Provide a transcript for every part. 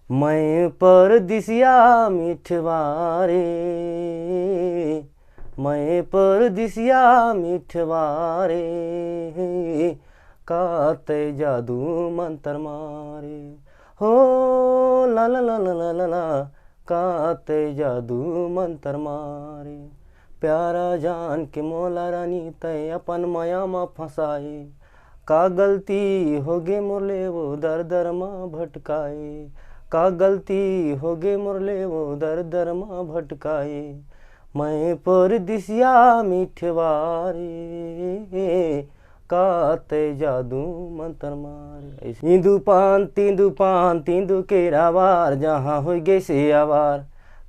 मैं परदेसिया मिठवारे, मैं परदेसिया मिठवारे, काते जादू मंतर मारे। हो ला ला ला ला ला ला ला, काते जादू मंतर मारे। प्यारा जान के मोला रानी तय अपन माया में फंसाए, का गलती होगे मोरले वो दर दर माँ भटकाए, का गलती होगे मोरले वो दर दर माँ भटकाए। मैं परदेसिया मिठवारे, काते जादू मंतर मारे। तींदू पान तींदू केरावार, जहाँ हो गए से आवार।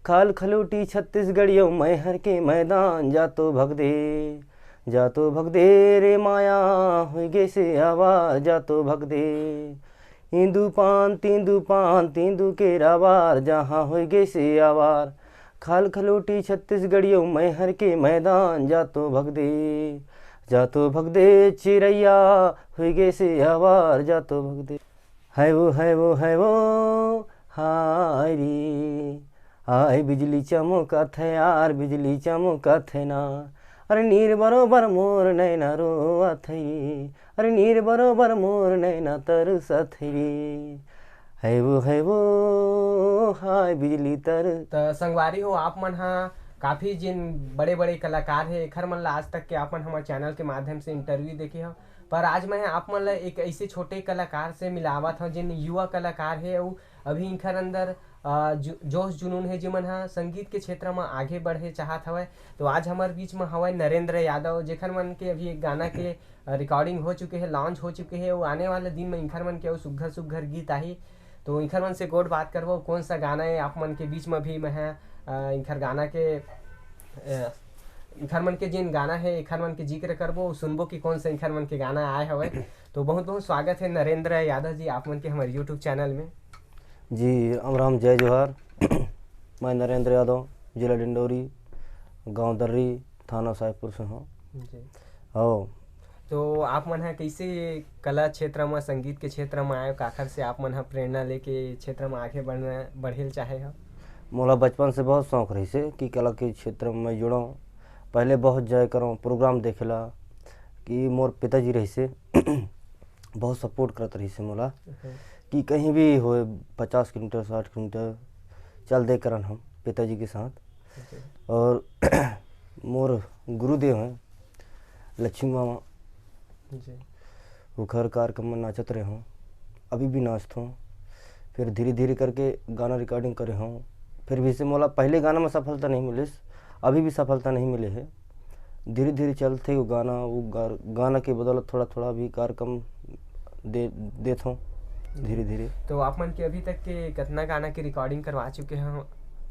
खाल खलूटी छत्तीसगढ़ियों मैं हर के मैदान, जा तो भग दे, जा तो भग दे रे माया हो गए से आवार, जा तो भग दे। पान तींदू केरावार, जहाँ हो गए से आवार। खाल खलोटी छत्तीसगढ़ियों मैं हर के मैदान, जा तो भग दे, जा तो भग दे चिड़ैया हो गए से आवार, जा तो भग दे। है वो है वो है वो हाय रे, हाय बिजली चमकत है यार, बिजली चमकत है ना। अरे नीर बरोबर मोर नैना रोवत है, अरे नीर बरोबर मोर नैना तरसत है वो हाय बिजली तर। तो संगवारी हो आप मन हा काफ़ी जिन बड़े बड़े कलाकार है एखर मन ला आज तक के आप मन हमारे चैनल के माध्यम से इंटरव्यू देखे हो, पर आज मैं आप मन ला एक ऐसे छोटे कलाकार से मिलावत हूँ जिन युवा कलाकार है वो अभी इनकर अंदर जोश जुनून है, जिमन हा संगीत के क्षेत्र में आगे बढ़े चाहत हवय। तो आज हमारे बीच में हवय नरेंद्र यादव, जेखर मन के अभी एक गाना के रिकॉर्डिंग हो चुके हैं, लॉन्च हो चुके हैं। वो आने वाले दिन में इनकर मन के सुघर सुघर गीत आही, तो इनकर मन से गोड बात करबो कौन सा गाना है आप मन के बीच में भी मैं इनकर गाना के इनकर मन के जिन गाना है इनकर मन के जिक्र करबो सुनबो कि कौन सा इनकर मन के गाना आए हवे। तो बहुत बहुत स्वागत है नरेंद्र यादव जी आप मन के हमारे यूट्यूब चैनल में। जी अमराम जय जोहार। मैं नरेंद्र यादव, जिला डिंडौरी, गांव दर्री, थाना साहेबपुर से हूँ। हो तो आप मन है कैसे कला क्षेत्र में संगीत के क्षेत्र में आए, काखर से आप मन है प्रेरणा लेके क्षेत्र में आगे बढ़े चाहे हो? मोला बचपन से बहुत शौक रही से कि कला के क्षेत्र में मैं जुड़ा। पहले बहुत जाए करूँ प्रोग्राम देखेला कि मोर पिताजी रही से बहुत सपोर्ट करते रही से मोला कि कहीं भी हो 50 किलोमीटर 60 किलोमीटर चल दे करन हम पिताजी के साथ। और मोर गुरुदेव हैं लक्ष्मी मामा, वो घर कार्यक्रम में नाचत रहे हों, अभी भी नाचत हूँ। फिर धीरे धीरे करके गाना रिकॉर्डिंग करे हों, फिर भी से मोला पहले गाना में सफलता नहीं मिले, अभी भी सफलता नहीं मिले है। धीरे धीरे चलते वो गाना के बदौलत थोड़ा थोड़ा भी कार्यक्रम देता हूँ धीरे धीरे। तो आप मन के अभी तक के कितना गाना की रिकॉर्डिंग करवा चुके हैं?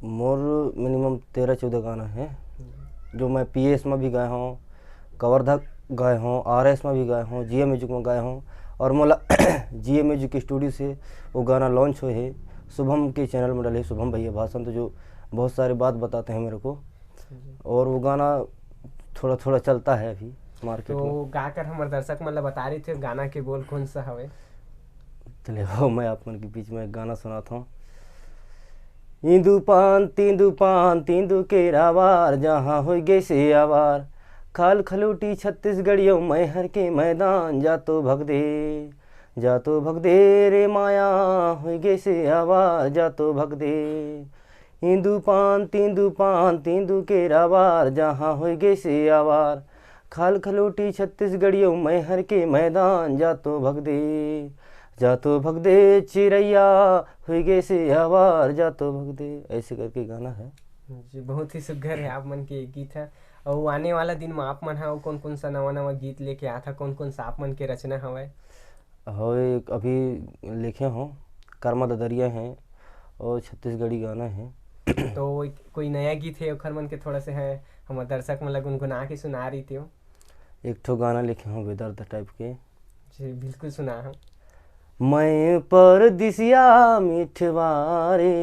मोर मिनिमम 13-14 गाना है जो मैं PS में भी गाया हूँ, कवर्धक गाए हों, RS में भी गाए हों, GA म्यूजिक में गाए हों। और मोला GA म्यूजिक स्टूडियो से वो गाना लॉन्च हुए है, शुभम के चैनल में डले, शुभम भैया भाषण, तो जो बहुत सारे बात बताते हैं मेरे को। और वो गाना थोड़ा थोड़ा चलता है अभी मार्केट में। तो गाकर हमारे दर्शक मतलब बता रहे थे गाना के बोल कौन सा हवे? चले हो मैं आप मन के बीच में एक गाना सुनाता हूँ। तींदू पान तींदू केरावार, जहाँ हो गए से आवार। खाल खलूटी छत्तीसगढ़ियों मैं हर के मैदान, जा तो भग दे, जा तो भग दे रे माया हो गए से आवार, जा तो भग दे। पान तींदू केरावार, जहाँ हो गए से आवार। खाल खलूटी छत्तीसगढ़ियों मैं हर के मैदान, जा तो भग दे, जा तो भग दे चिड़ैया हो गए से आवार, जा तो भग दे। ऐसे करके गाना है जी, बहुत ही सुघर है आप मन के गीत है। और आने वाला दिन में आप मन है कौन कौन सा नवा नवा गीत लेके आता, कौन कौन सा आप मन के रचना हवे? हो एक अभी लिखे हों कर्मा ददरिया हैं और छत्तीसगढ़ी गाना है। तो कोई नया गीत है ओखर मन के थोड़ा से है हमारे दर्शक मन ला गुनगुना के सुना रही थी? एक ठो गाना लिखे हों बेदर्द टाइप के। जी बिल्कुल सुना हम। मैं परदेसिया मिठवारे,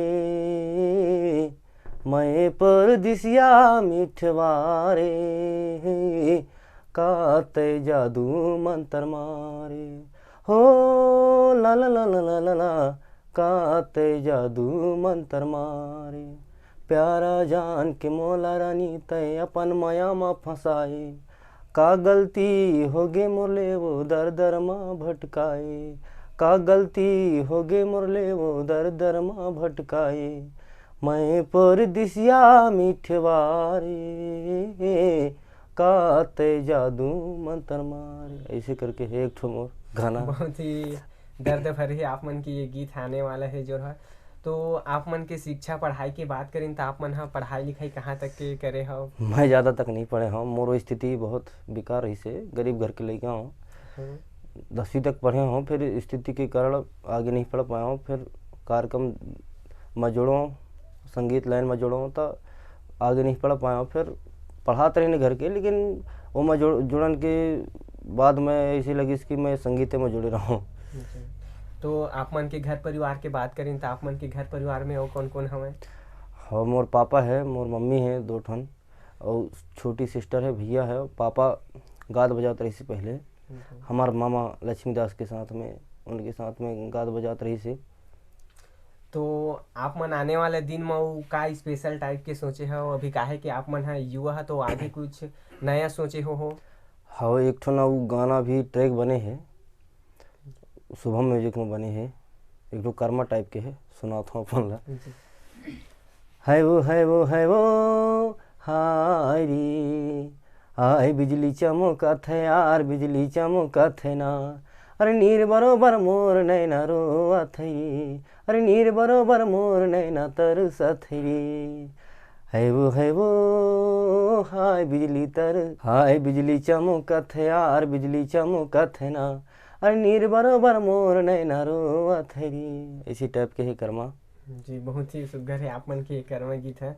मैं परदेसिया मिठवारे, काते जादू मंतर मारे। हो ला ला ला ला ला ला ला, का ते जादू मंतर मारे, प्यारा जान के मोला रानी तय अपन माया में फंसाए, का गलती होगे मोरले वो दर दर माँ भटकाए, का गलती होगे मोरले वो दर दर माँ भटकाए, मैं परदेसिया मिठवारे, का ते जादू मंतर मारे। ऐसे करके है एक ठो मोर गाना। बहुत ही दर्द भरे आप मन की ये गीत आने वाला है जो है। तो आप मन के शिक्षा पढ़ाई की बात करें तो आप मन हाँ पढ़ाई लिखाई कहाँ तक के करे हो? मैं ज़्यादा तक नहीं पढ़े हूँ, मोर स्थिति बहुत बेकार रही से, गरीब घर के लड़का हूँ। 10वीं तक पढ़े हूँ, फिर स्थिति के कारण आगे नहीं पढ़ पाया हूँ। फिर कार्यक्रम में जुड़ो, संगीत लाइन में जुड़ो तो आगे नहीं पढ़ पाया हूँ। फिर पढ़ाते रहने घर के, लेकिन वो मैं जुड़न के बाद में ऐसी लगी कि मैं संगीत में जुड़े रहा हूँ। तो आप मन के घर परिवार के बात करें तो आप मन के घर परिवार में और कौन कौन हवे? हाँ, मोर पापा है, मोर मम्मी है 2 ठन, और छोटी सिस्टर है, भैया है। पापा गाद बजाते रही से पहले, हमार मामा लक्ष्मीदास के साथ में, उनके साथ में गाद बजाते रही से। तो आप मन आने वाले दिन में वो का स्पेशल टाइप के सोचे हो अभी, काहे कि आप मन है युवा है तो आगे कुछ नया सोचे हो? हाँ, एक ठो ना वो गाना भी ट्रैक बने है, शुभम म्यूजिक में बने है, एक ठो कर्मा टाइप के है, सुनाता हूँ अपन ला। है वो हाय रे, हाय बिजली चमकत है यार, बिजली चमकत है ना, अरे नीर बरोबर मोर नैना रोवत है रे, अरे नीर बरोबर मोर नैना तरसत है रे, है वो हाय बिजली चमकत है यार, बिजली चमकत है ना, अरे नीर बरोबर मोर नैना रोवत है रे। इसी टाइप के ही कर्मा जी, बहुत ही सुघर है आप मन के कर्मा गीत है।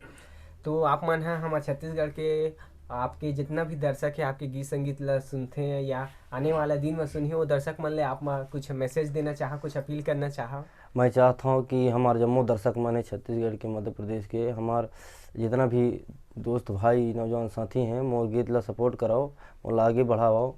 तो आप मन है हमारे छत्तीसगढ़ के आपके जितना भी दर्शक है आपके गीत संगीत ला सुनते हैं या आने वाला दिन में सुनिए, वो दर्शक मन ले आप कुछ मैसेज देना चाह, कुछ अपील करना चाह? मैं चाहता हूँ कि हमारे जम्मू दर्शक मन है छत्तीसगढ़ के, मध्य प्रदेश के, हमार जितना भी दोस्त भाई नौजवान साथी हैं, मोर गीत ला सपोर्ट कराओ, मोला आगे बढ़ाओ।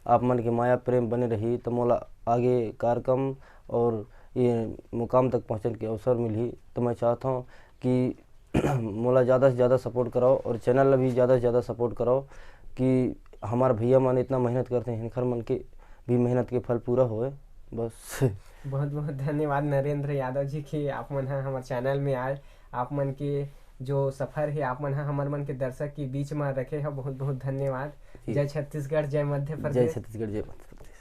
आप मन के माया प्रेम बने रही तो मोला आगे कार्यक्रम और ये मुकाम तक पहुँचने के अवसर मिली। तो मैं चाहता हूँ कि मोला ज़्यादा से ज़्यादा सपोर्ट कराओ और चैनल भी ज़्यादा से ज़्यादा सपोर्ट कराओ कि हमारे भैया मन इतना मेहनत करते हैं, इनखर मन के भी मेहनत के फल पूरा होए। बस बहुत बहुत धन्यवाद नरेंद्र यादव जी कि आप मन है हमारे चैनल में आए, आप मन के जो सफ़र है आप मन है हमारे मन के दर्शक के बीच में रखे है, बहुत बहुत धन्यवाद। जय छत्तीसगढ़, जय मध्य प्रदेश। जय छत्तीसगढ़, जय मध्य प्रदेश।